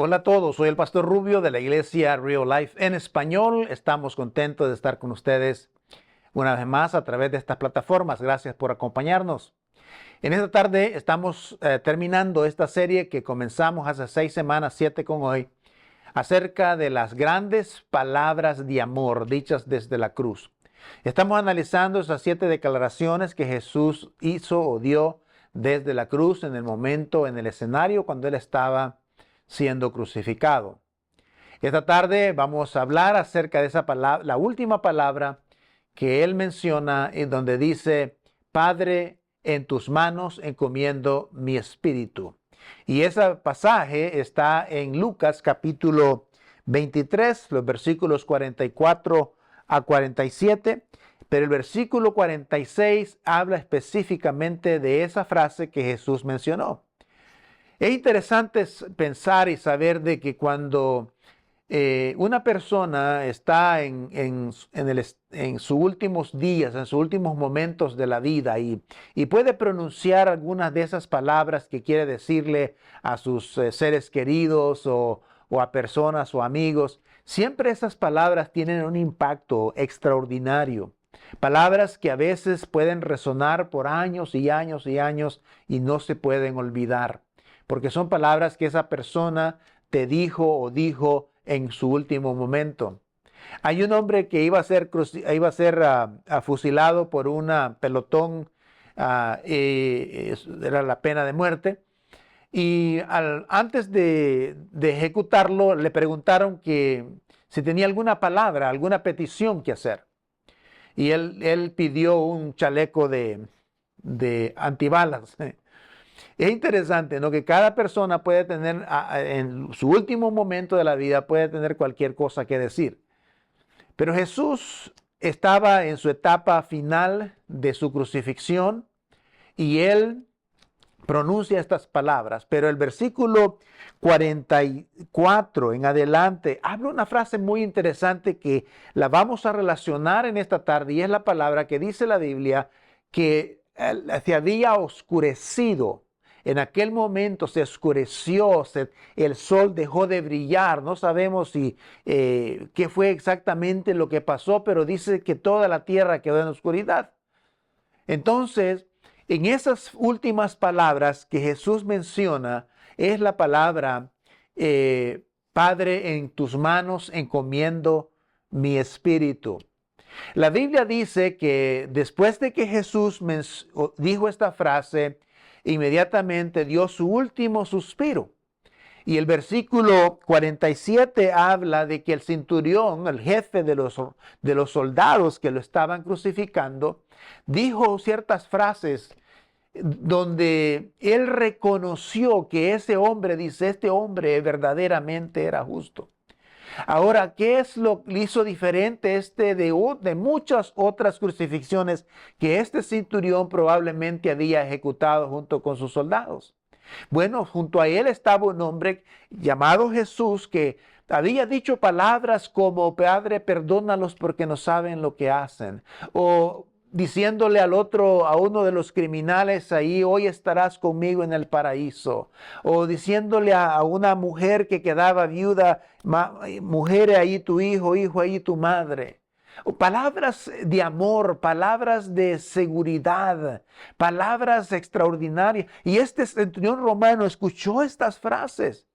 Hola a todos, soy el Pastor Rubio de la iglesia Real Life en español. Estamos contentos de estar con ustedes una vez más a través de estas plataformas. Gracias por acompañarnos. En esta tarde estamos terminando esta serie que comenzamos hace 6 semanas, 7 con hoy, acerca de las grandes palabras de amor dichas desde la cruz. Estamos analizando esas 7 declaraciones que Jesús hizo o dio desde la cruz en el momento, en el escenario cuando Él estaba siendo crucificado. Esta tarde vamos a hablar acerca de esa palabra, la última palabra que Él menciona, en donde dice: Padre, en tus manos encomiendo mi espíritu. Y ese pasaje está en Lucas capítulo 23, los versículos 44 a 47, pero el versículo 46 habla específicamente de esa frase que Jesús mencionó. Es interesante pensar y saber de que cuando una persona está en sus últimos días, en sus últimos momentos de la vida y puede pronunciar algunas de esas palabras que quiere decirle a sus seres queridos o a personas o amigos, siempre esas palabras tienen un impacto extraordinario. Palabras que a veces pueden resonar por años y años y años y no se pueden olvidar, porque son palabras que esa persona te dijo o dijo en su último momento. Hay un hombre que iba a ser fusilado por una pelotón, era la pena de muerte, y antes de ejecutarlo le preguntaron que si tenía alguna palabra, alguna petición que hacer. Y él pidió un chaleco de antibalas. Es interesante, ¿no? Que cada persona puede tener, en su último momento de la vida, puede tener cualquier cosa que decir. Pero Jesús estaba en su etapa final de su crucifixión y él pronuncia estas palabras. Pero el versículo 44 en adelante habla una frase muy interesante que la vamos a relacionar en esta tarde, y es la palabra que dice la Biblia que se había oscurecido. En aquel momento se oscureció, el sol dejó de brillar. No sabemos qué fue exactamente lo que pasó, pero dice que toda la tierra quedó en oscuridad. Entonces, en esas últimas palabras que Jesús menciona, es la palabra, Padre, en tus manos encomiendo mi espíritu. La Biblia dice que después de que Jesús dijo esta frase, inmediatamente dio su último suspiro. Y el versículo 47 habla de que el centurión, el jefe de los soldados que lo estaban crucificando, dijo ciertas frases donde él reconoció que ese hombre, dice, este hombre verdaderamente era justo. Ahora, ¿qué es lo que hizo diferente de muchas otras crucifixiones que este centurión probablemente había ejecutado junto con sus soldados? Bueno, junto a él estaba un hombre llamado Jesús que había dicho palabras como: Padre, perdónalos porque no saben lo que hacen. O diciéndole a uno de los criminales ahí: hoy estarás conmigo en el paraíso. O diciéndole a una mujer que quedaba viuda: mujer, ahí tu hijo, hijo, ahí tu madre. Palabras de amor, palabras de seguridad, palabras extraordinarias. Y este centurión romano escuchó estas frases.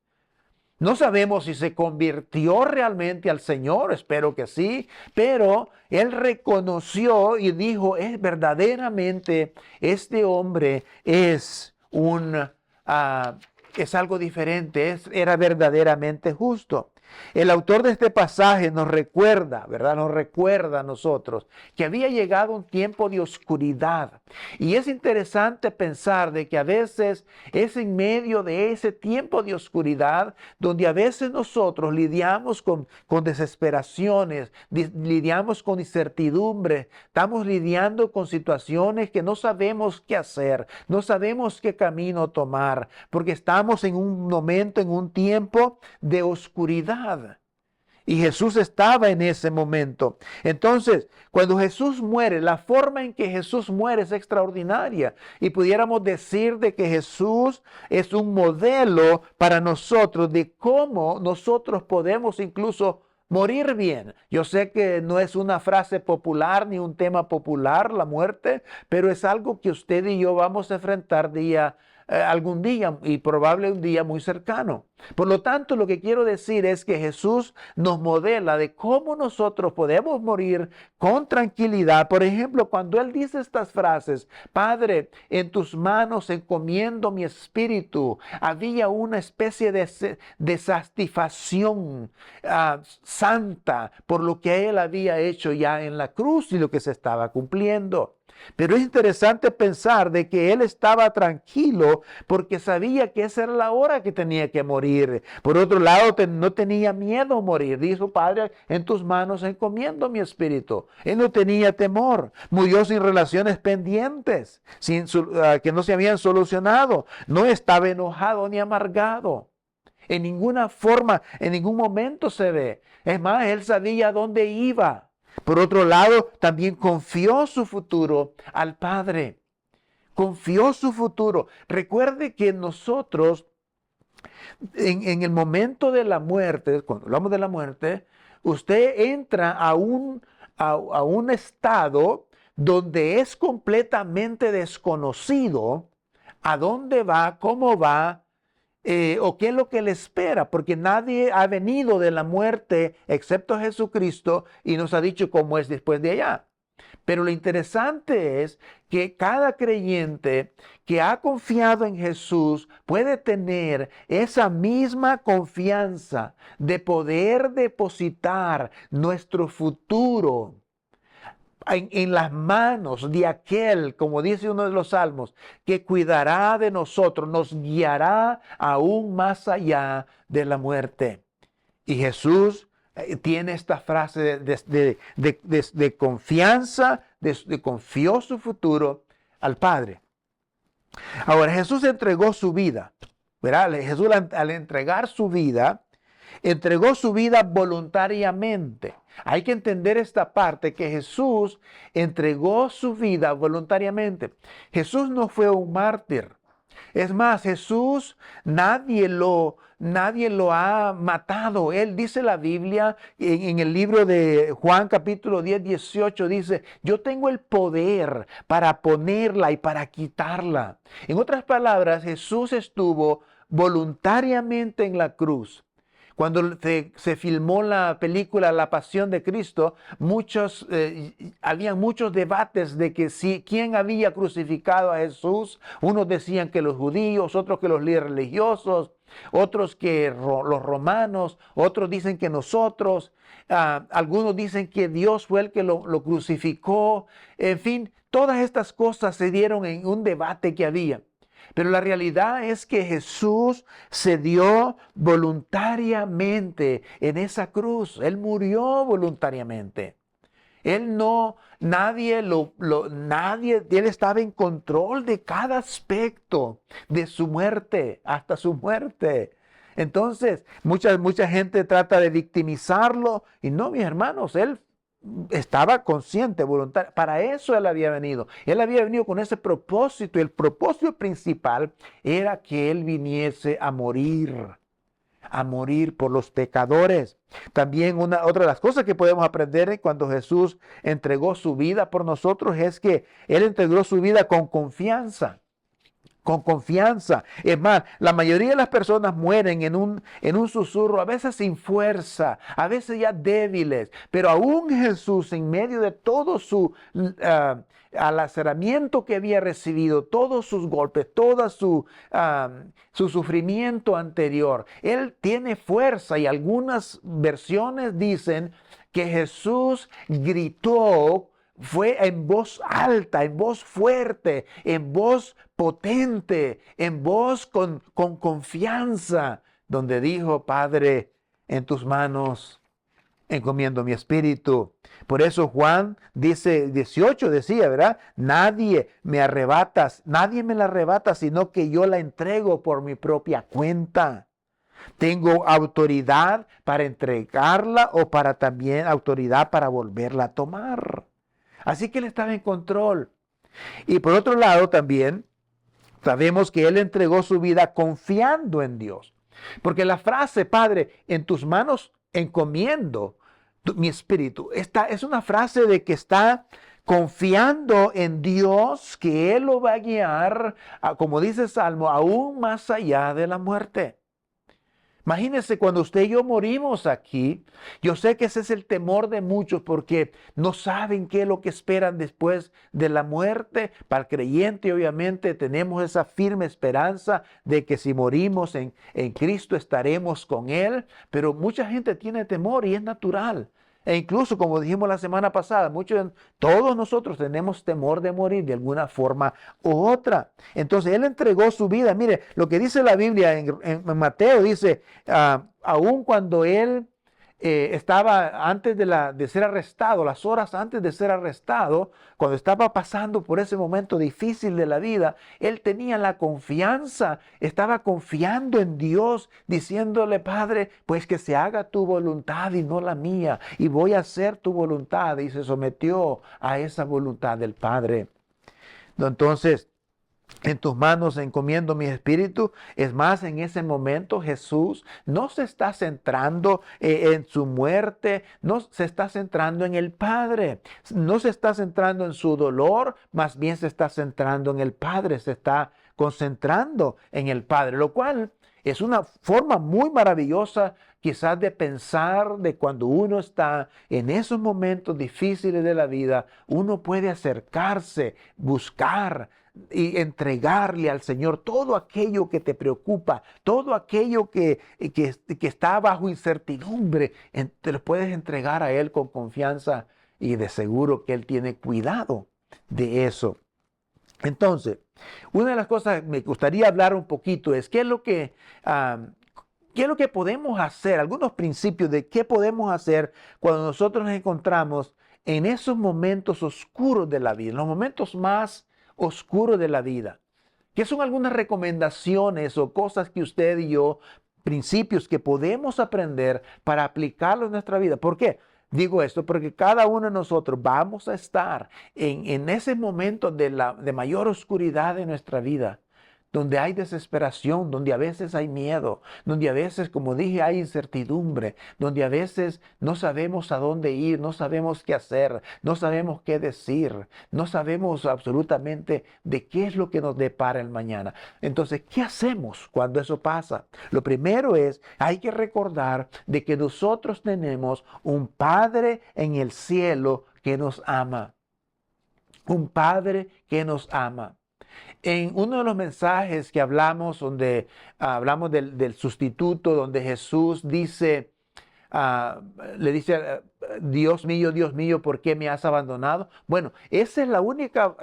No sabemos si se convirtió realmente al Señor, espero que sí, pero él reconoció y dijo: es verdaderamente, este hombre es es algo diferente, era verdaderamente justo. El autor de este pasaje nos recuerda, ¿verdad? Nos recuerda a nosotros que había llegado un tiempo de oscuridad. Y es interesante pensar de que a veces es en medio de ese tiempo de oscuridad donde a veces nosotros lidiamos con desesperaciones, lidiamos con incertidumbre, estamos lidiando con situaciones que no sabemos qué hacer, no sabemos qué camino tomar, porque estamos en un momento, en un tiempo de oscuridad. Y Jesús estaba en ese momento. Entonces, cuando Jesús muere, la forma en que Jesús muere es extraordinaria. Y pudiéramos decir de que Jesús es un modelo para nosotros de cómo nosotros podemos incluso morir bien. Yo sé que no es una frase popular ni un tema popular, la muerte, pero es algo que usted y yo vamos a enfrentar algún día y probable un día muy cercano. Por lo tanto, lo que quiero decir es que Jesús nos modela de cómo nosotros podemos morir con tranquilidad. Por ejemplo, cuando Él dice estas frases, Padre, en tus manos encomiendo mi espíritu, había una especie de satisfacción santa por lo que Él había hecho ya en la cruz y lo que se estaba cumpliendo. Pero es interesante pensar de que él estaba tranquilo porque sabía que esa era la hora que tenía que morir. Por otro lado, no tenía miedo a morir. Dijo, Padre, en tus manos encomiendo mi espíritu. Él no tenía temor. Murió sin relaciones pendientes, que no se habían solucionado. No estaba enojado ni amargado. En ninguna forma, en ningún momento se ve. Es más, él sabía dónde iba. Por otro lado, también confió su futuro al Padre. Confió su futuro. Recuerde que nosotros, en el momento de la muerte, cuando hablamos de la muerte, usted entra a un estado donde es completamente desconocido a dónde va, cómo va, o qué es lo que le espera, porque nadie ha venido de la muerte excepto Jesucristo y nos ha dicho cómo es después de allá. Pero lo interesante es que cada creyente que ha confiado en Jesús puede tener esa misma confianza de poder depositar nuestro futuro en las manos de aquel, como dice uno de los salmos, que cuidará de nosotros, nos guiará aún más allá de la muerte. Y Jesús tiene esta frase de confianza, confió su futuro al Padre. Ahora, Jesús entregó su vida, ¿verdad? Jesús al entregar su vida, entregó su vida voluntariamente. Hay que entender esta parte, que Jesús entregó su vida voluntariamente. Jesús no fue un mártir. Es más, Jesús, nadie lo ha matado. Él dice la Biblia en el libro de Juan capítulo 10, 18, dice, yo tengo el poder para ponerla y para quitarla. En otras palabras, Jesús estuvo voluntariamente en la cruz. Cuando se filmó la película La Pasión de Cristo, había muchos debates de que quién había crucificado a Jesús. Unos decían que los judíos, otros que los líderes religiosos, otros que los romanos, otros dicen que nosotros, algunos dicen que Dios fue el que lo crucificó. En fin, todas estas cosas se dieron en un debate que había. Pero la realidad es que Jesús se dio voluntariamente en esa cruz. Él murió voluntariamente. Él él estaba en control de cada aspecto de su muerte, hasta su muerte. Entonces, mucha gente trata de victimizarlo y no, mis hermanos, él estaba consciente, voluntario. Para eso él había venido. Él había venido con ese propósito y el propósito principal era que él viniese a morir por los pecadores. También otra de las cosas que podemos aprender cuando Jesús entregó su vida por nosotros es que él entregó su vida con confianza. Con confianza. Es más, la mayoría de las personas mueren en un susurro, a veces sin fuerza, a veces ya débiles, pero aún Jesús, en medio de todo su alaceramiento que había recibido, todos sus golpes, todo su sufrimiento anterior, él tiene fuerza, y algunas versiones dicen que Jesús gritó. Fue en voz alta, en voz fuerte, en voz potente, en voz con confianza, donde dijo, Padre, en tus manos encomiendo mi espíritu. Por eso Juan dice, 18 decía, ¿verdad? Nadie me la arrebata, sino que yo la entrego por mi propia cuenta. Tengo autoridad para entregarla o para también autoridad para volverla a tomar. Así que Él estaba en control. Y por otro lado también sabemos que Él entregó su vida confiando en Dios. Porque la frase, Padre, en tus manos encomiendo mi espíritu, esta es una frase de que está confiando en Dios, que Él lo va a guiar, como dice el Salmo, aún más allá de la muerte. Imagínense cuando usted y yo morimos aquí, yo sé que ese es el temor de muchos porque no saben qué es lo que esperan después de la muerte. Para el creyente, obviamente, tenemos esa firme esperanza de que si morimos en Cristo estaremos con Él, pero mucha gente tiene temor y es natural. E incluso, como dijimos la semana pasada, todos nosotros tenemos temor de morir de alguna forma u otra. Entonces, Él entregó su vida. Mire, lo que dice la Biblia en Mateo, dice, aun cuando Él estaba antes de ser arrestado, las horas antes de ser arrestado, cuando estaba pasando por ese momento difícil de la vida, Él tenía la confianza, estaba confiando en Dios, diciéndole, Padre, pues que se haga tu voluntad y no la mía, y voy a hacer tu voluntad, y se sometió a esa voluntad del Padre. Entonces, en tus manos encomiendo mi espíritu. Es más, en ese momento Jesús no se está centrando en su muerte, no se está centrando en el Padre, no se está centrando en su dolor, más bien se está centrando en el Padre, se está concentrando en el Padre, lo cual es una forma muy maravillosa quizás de pensar de cuando uno está en esos momentos difíciles de la vida, uno puede acercarse, buscar y entregarle al Señor todo aquello que te preocupa, todo aquello que está bajo incertidumbre, te lo puedes entregar a Él con confianza y de seguro que Él tiene cuidado de eso. Entonces, una de las cosas que me gustaría hablar un poquito es qué es lo que podemos hacer, algunos principios de qué podemos hacer cuando nosotros nos encontramos en esos momentos oscuros de la vida, en los momentos más oscuros de la vida. ¿Qué son algunas recomendaciones o cosas que usted y yo, principios que podemos aprender para aplicarlo en nuestra vida? ¿Por qué? Digo esto porque cada uno de nosotros vamos a estar en ese momento de mayor oscuridad de nuestra vida, donde hay desesperación, donde a veces hay miedo, donde a veces, como dije, hay incertidumbre, donde a veces no sabemos a dónde ir, no sabemos qué hacer, no sabemos qué decir, no sabemos absolutamente de qué es lo que nos depara el mañana. Entonces, ¿qué hacemos cuando eso pasa? Lo primero es, hay que recordar de que nosotros tenemos un Padre en el cielo que nos ama. Un Padre que nos ama. En uno de los mensajes que hablamos, donde hablamos del sustituto, donde Jesús dice, le dice, Dios mío, ¿por qué me has abandonado? Bueno, esa es la única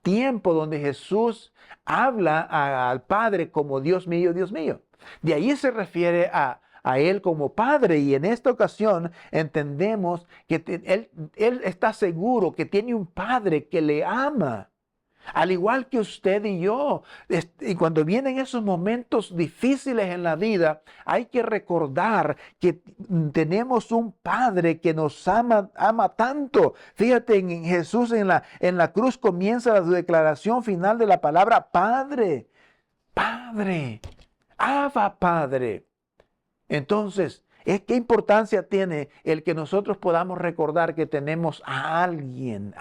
tiempo donde Jesús habla al Padre como Dios mío, Dios mío. De ahí se refiere a Él como Padre, y en esta ocasión entendemos que él está seguro que tiene un Padre que le ama, al igual que usted y yo. Y cuando vienen esos momentos difíciles en la vida, hay que recordar que tenemos un Padre que nos ama tanto. Fíjate, en Jesús en la cruz comienza su declaración final de la palabra Padre. Padre, Abba Padre. Entonces, ¿qué importancia tiene el que nosotros podamos recordar que tenemos a alguien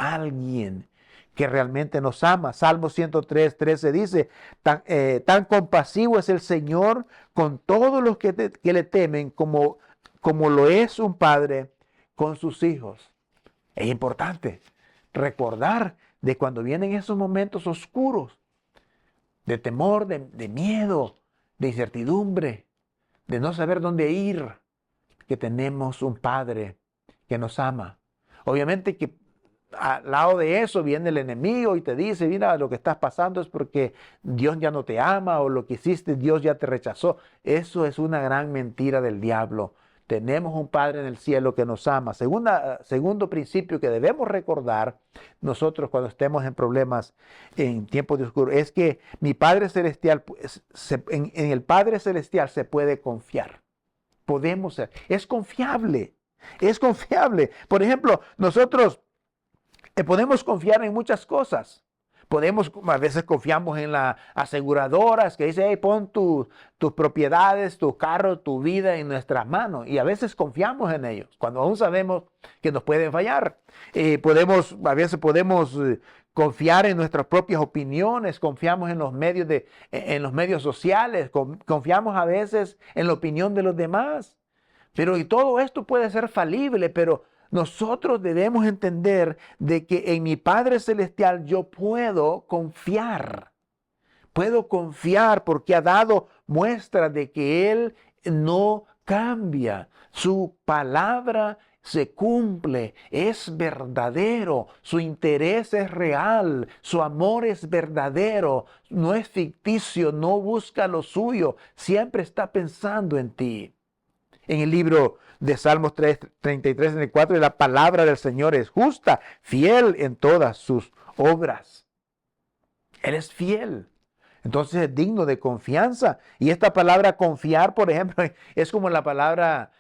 que realmente nos ama? Salmo 103:13 dice, tan compasivo es el Señor con todos los que le temen como lo es un padre con sus hijos. Es importante recordar de cuando vienen esos momentos oscuros, de temor, de miedo, de incertidumbre, de no saber dónde ir, que tenemos un Padre que nos ama. Obviamente que al lado de eso viene el enemigo y te dice, mira, lo que estás pasando es porque Dios ya no te ama, o lo que hiciste Dios ya te rechazó. Eso es una gran mentira del diablo. Tenemos un Padre en el cielo que nos ama. Segundo principio que debemos recordar nosotros cuando estemos en problemas en tiempos de oscuro es que mi Padre Celestial, en el Padre Celestial se puede confiar. Es confiable. Es confiable. Por ejemplo, nosotros podemos confiar en muchas cosas. A veces confiamos en las aseguradoras que dicen, hey, pon tus propiedades, tu carro, tu vida en nuestras manos. Y a veces confiamos en ellos, cuando aún sabemos que nos pueden fallar. A veces podemos confiar en nuestras propias opiniones, confiamos en los medios sociales, confiamos a veces en la opinión de los demás. Y todo esto puede ser falible, pero nosotros debemos entender de que en mi Padre Celestial yo puedo confiar. Puedo confiar porque ha dado muestra de que Él no cambia. Su palabra se cumple, es verdadero, su interés es real, su amor es verdadero, no es ficticio, no busca lo suyo, siempre está pensando en ti. En el libro de Salmos 33, 34, la palabra del Señor es justa, fiel en todas sus obras. Él es fiel. Entonces es digno de confianza. Y esta palabra confiar, por ejemplo, es como la palabra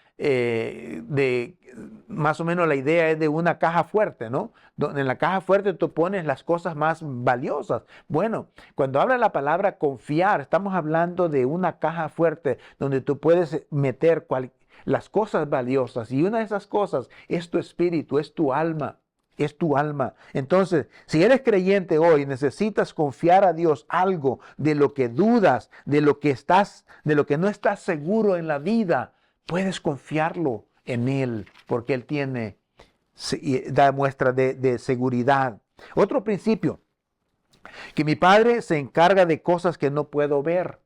más o menos la idea es de una caja fuerte, ¿no? Donde en la caja fuerte tú pones las cosas más valiosas. Bueno, cuando habla la palabra confiar, estamos hablando de una caja fuerte donde tú puedes meter las cosas valiosas. Y una de esas cosas es tu espíritu, es tu alma. Es tu alma. Entonces, si eres creyente hoy, necesitas confiar a Dios algo de lo que dudas, de lo que no estás seguro en la vida, puedes confiarlo en Él, porque Él da muestra de seguridad. Otro principio, que mi Padre se encarga de cosas que no puedo ver.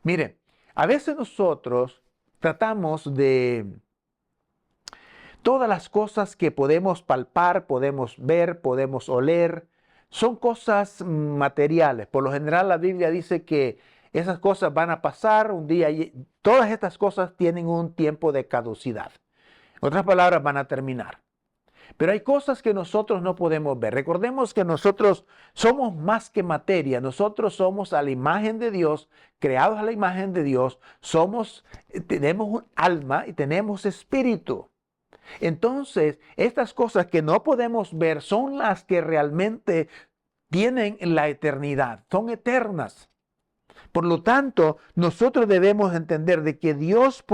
Mire, a veces nosotros tratamos de todas las cosas que podemos palpar, podemos ver, podemos oler, son cosas materiales. Por lo general la Biblia dice que esas cosas van a pasar un día y todas estas cosas tienen un tiempo de caducidad. En otras palabras, van a terminar. Pero hay cosas que nosotros no podemos ver. Recordemos que nosotros somos más que materia. Nosotros somos a la imagen de Dios, creados a la imagen de Dios. Tenemos un alma y tenemos espíritu. Entonces, estas cosas que no podemos ver son las que realmente tienen la eternidad, son eternas. Por lo tanto, nosotros debemos entender de que Dios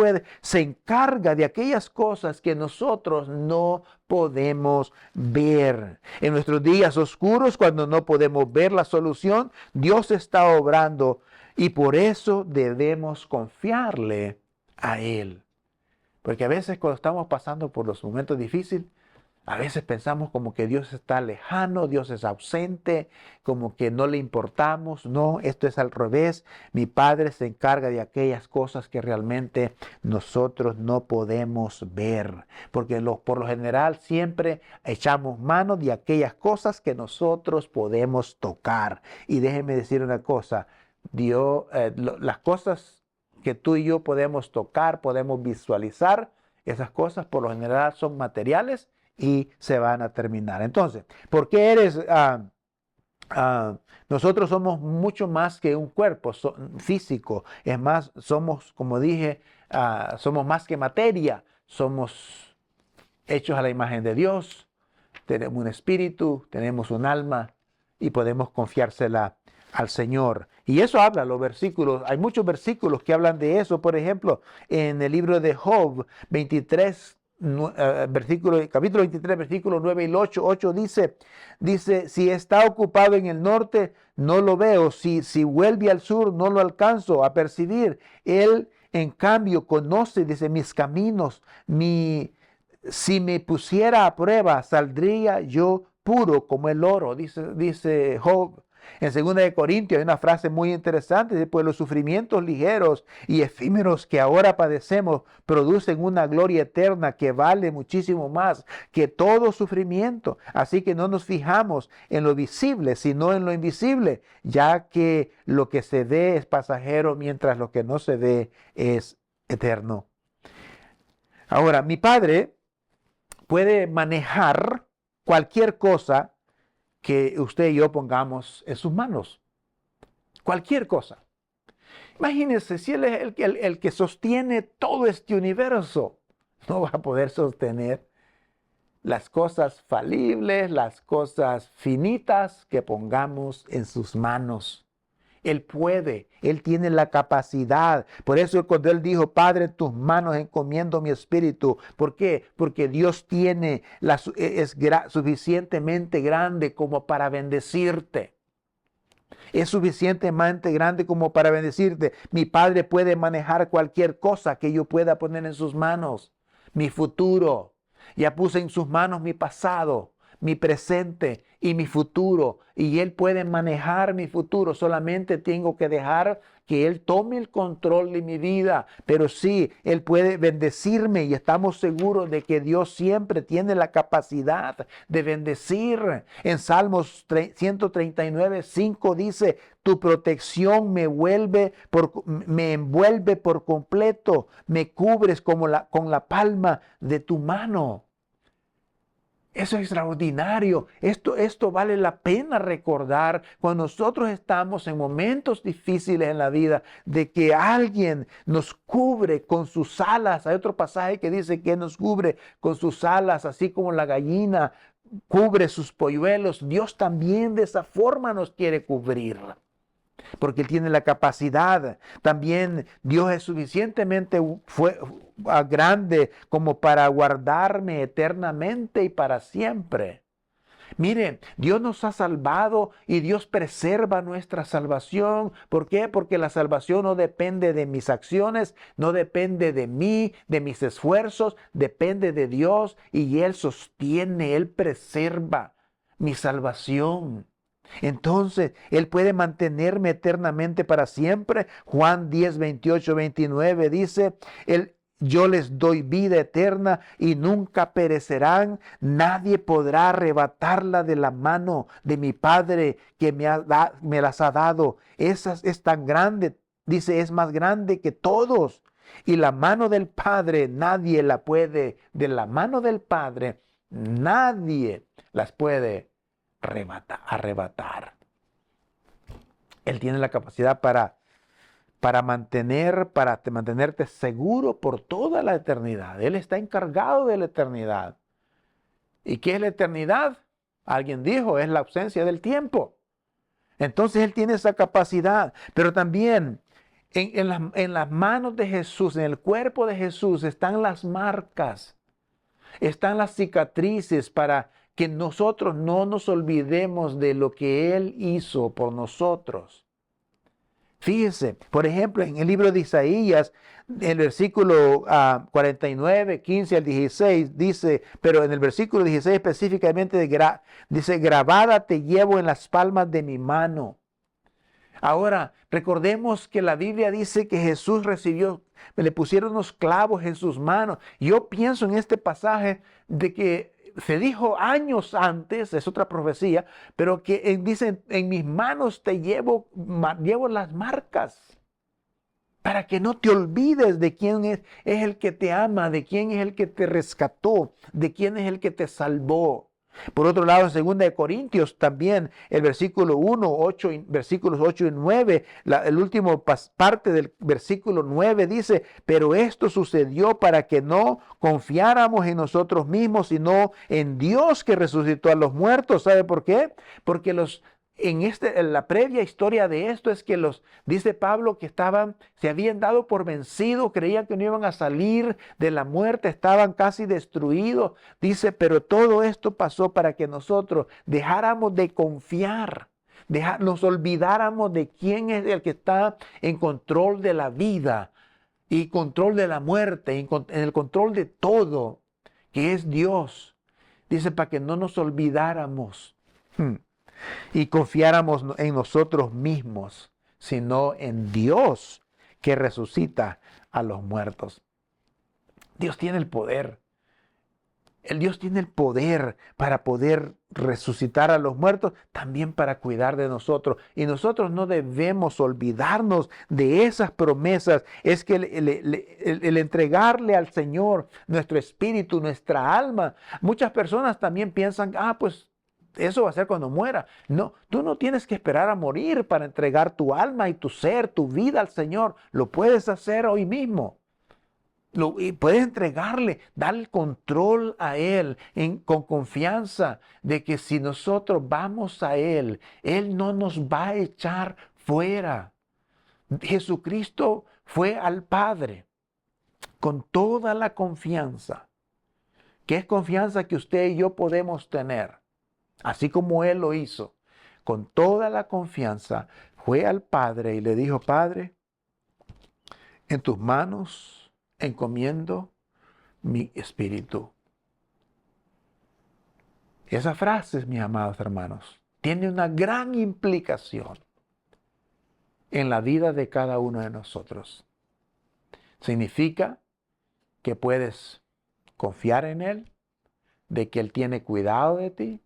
se encarga de aquellas cosas que nosotros no podemos ver. En nuestros días oscuros, cuando no podemos ver la solución, Dios está obrando y por eso debemos confiarle a Él. Porque a veces cuando estamos pasando por los momentos difíciles, a veces pensamos como que Dios está lejano, Dios es ausente, como que no le importamos. No, esto es al revés. Mi Padre se encarga de aquellas cosas que realmente nosotros no podemos ver. Porque por lo general siempre echamos mano de aquellas cosas que nosotros podemos tocar. Y déjenme decir una cosa, las cosas que tú y yo podemos tocar, podemos visualizar, esas cosas por lo general son materiales y se van a terminar. Entonces, ¿por qué nosotros somos mucho más que un cuerpo físico? Es más, somos, como dije, somos más que materia. Somos hechos a la imagen de Dios. Tenemos un espíritu, tenemos un alma y podemos confiársela al Señor. Y eso habla los versículos. Hay muchos versículos que hablan de eso. Por ejemplo, en el libro de Job 23, capítulo 23, versículos 9 y 8 dice, si está ocupado en el norte, no lo veo. Si vuelve al sur, no lo alcanzo a percibir. Él, en cambio, conoce, dice, mis caminos. Si me pusiera a prueba, saldría yo puro como el oro, dice Job. En 2 de Corintios hay una frase muy interesante, dice, pues los sufrimientos ligeros y efímeros que ahora padecemos producen una gloria eterna que vale muchísimo más que todo sufrimiento. Así que no nos fijamos en lo visible, sino en lo invisible, ya que lo que se ve es pasajero, mientras lo que no se ve es eterno. Ahora, mi Padre puede manejar cualquier cosa que usted y yo pongamos en sus manos. Cualquier cosa. Imagínense, si Él es el que sostiene todo este universo, no va a poder sostener las cosas falibles, las cosas finitas que pongamos en sus manos. Él puede, Él tiene la capacidad. Por eso cuando Él dijo, Padre, en tus manos encomiendo mi espíritu. ¿Por qué? Porque Dios tiene suficientemente grande como para bendecirte. Es suficientemente grande como para bendecirte. Mi Padre puede manejar cualquier cosa que yo pueda poner en sus manos. Mi futuro. Ya puse en sus manos mi pasado, mi presente y mi futuro. Y Él puede manejar mi futuro. Solamente tengo que dejar que Él tome el control de mi vida. Pero sí, Él puede bendecirme y estamos seguros de que Dios siempre tiene la capacidad de bendecir. En Salmos 139:5 dice, tu protección me envuelve por completo, me cubres con la palma de tu mano. Eso es extraordinario. Esto vale la pena recordar cuando nosotros estamos en momentos difíciles en la vida, de que alguien nos cubre con sus alas. Hay otro pasaje que dice que nos cubre con sus alas, así como la gallina cubre sus polluelos. Dios también de esa forma nos quiere cubrir, porque Él tiene la capacidad. También Dios es suficientemente grande como para guardarme eternamente y para siempre. Mire, Dios nos ha salvado y Dios preserva nuestra salvación. ¿Por qué? Porque la salvación no depende de mis acciones, no depende de mí, de mis esfuerzos, depende de Dios, y Él sostiene, Él preserva mi salvación. Entonces, Él puede mantenerme eternamente para siempre. Juan 10:28-29 dice, yo les doy vida eterna y nunca perecerán. Nadie podrá arrebatarla de la mano de mi Padre que me las ha dado. Esa es tan grande, dice, es más grande que todos. Y la mano del Padre, nadie la puede, de la mano del Padre, nadie las puede arrebatar. Él tiene la capacidad para mantenerte seguro por toda la eternidad. Él está encargado de la eternidad. ¿Y qué es la eternidad? Alguien dijo, es la ausencia del tiempo. Entonces Él tiene esa capacidad, pero también en las manos de Jesús, en el cuerpo de Jesús, están las marcas, están las cicatrices para que nosotros no nos olvidemos de lo que Él hizo por nosotros. Fíjese, por ejemplo, en el libro de Isaías, en el versículo 49, 15 al 16, dice, pero en el versículo 16 específicamente dice, grabada te llevo en las palmas de mi mano. Ahora, recordemos que la Biblia dice que Jesús le pusieron unos clavos en sus manos. Yo pienso en este pasaje de que se dijo años antes, es otra profecía, pero que dicen, en mis manos te llevo las marcas, para que no te olvides de quién es el que te ama, de quién es el que te rescató, de quién es el que te salvó. Por otro lado, en 2 Corintios también, el versículo 1, versículos 8 y 9, el último parte del versículo 9 dice, pero esto sucedió para que no confiáramos en nosotros mismos, sino en Dios que resucitó a los muertos. ¿Sabe por qué? Porque en la previa historia de esto es que dice Pablo que se habían dado por vencidos, creían que no iban a salir de la muerte, estaban casi destruidos. Dice, pero todo esto pasó para que nosotros dejáramos de confiar, nos olvidáramos de quién es el que está en control de la vida y control de la muerte, en el control de todo, que es Dios. Dice, para que no nos olvidáramos y confiáramos en nosotros mismos, sino en Dios que resucita a los muertos. Dios tiene el poder. El Dios tiene el poder para poder resucitar a los muertos, también para cuidar de nosotros. Y nosotros no debemos olvidarnos de esas promesas. Es que el entregarle al Señor nuestro espíritu, nuestra alma. Muchas personas también piensan, pues eso va a ser cuando muera. No, tú no tienes que esperar a morir para entregar tu alma y tu ser, tu vida al Señor. Lo puedes hacer hoy mismo. Y puedes entregarle, dar el control a Él con confianza de que si nosotros vamos a Él, Él no nos va a echar fuera. Jesucristo fue al Padre con toda la confianza, que es confianza que usted y yo podemos tener, así como Él lo hizo. Con toda la confianza fue al Padre y le dijo: Padre, en tus manos encomiendo mi espíritu. Esa frase, mis amados hermanos, tiene una gran implicación en la vida de cada uno de nosotros. Significa que puedes confiar en Él, de que Él tiene cuidado de ti,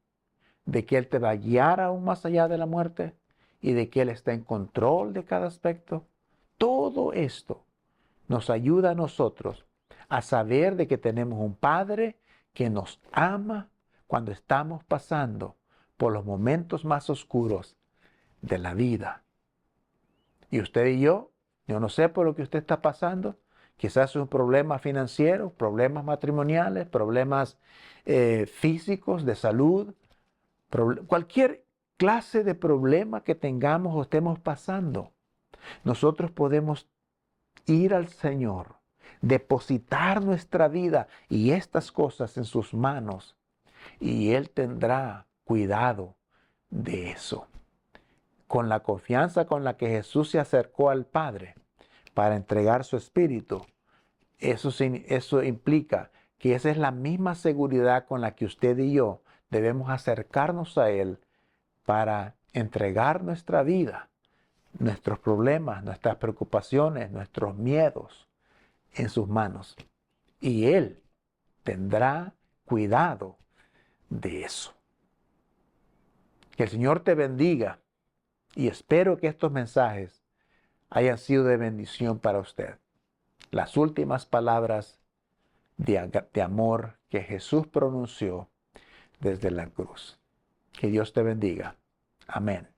de que Él te va a guiar aún más allá de la muerte y de que Él está en control de cada aspecto. Todo esto nos ayuda a nosotros a saber de que tenemos un Padre que nos ama cuando estamos pasando por los momentos más oscuros de la vida. Y usted y yo no sé por lo que usted está pasando, quizás es un problema financiero, problemas matrimoniales, problemas físicos, de salud, cualquier clase de problema que tengamos o estemos pasando. Nosotros podemos ir al Señor, depositar nuestra vida y estas cosas en sus manos, y Él tendrá cuidado de eso. Con la confianza con la que Jesús se acercó al Padre para entregar su espíritu, eso implica que esa es la misma seguridad con la que usted y yo debemos acercarnos a Él para entregar nuestra vida, nuestros problemas, nuestras preocupaciones, nuestros miedos en sus manos. Y Él tendrá cuidado de eso. Que el Señor te bendiga y espero que estos mensajes hayan sido de bendición para usted. Las últimas palabras de amor que Jesús pronunció desde la cruz. Que Dios te bendiga. Amén.